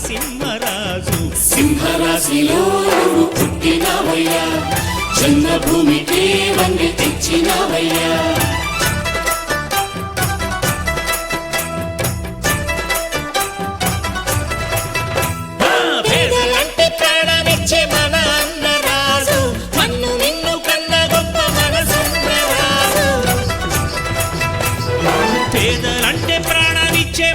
సింహరాజు సింహరాశిలో నువ్వు పుట్టినవయ్యా జన్మభూమికి వన్నె తెచ్చినవయ్యా పేదలంటే ప్రాణమిచ్చే మన అన్నరాజు మన్ను నిన్ను కన్న గొప్ప మనసున్న రాజు పేదలంటే ప్రాణమిచ్చే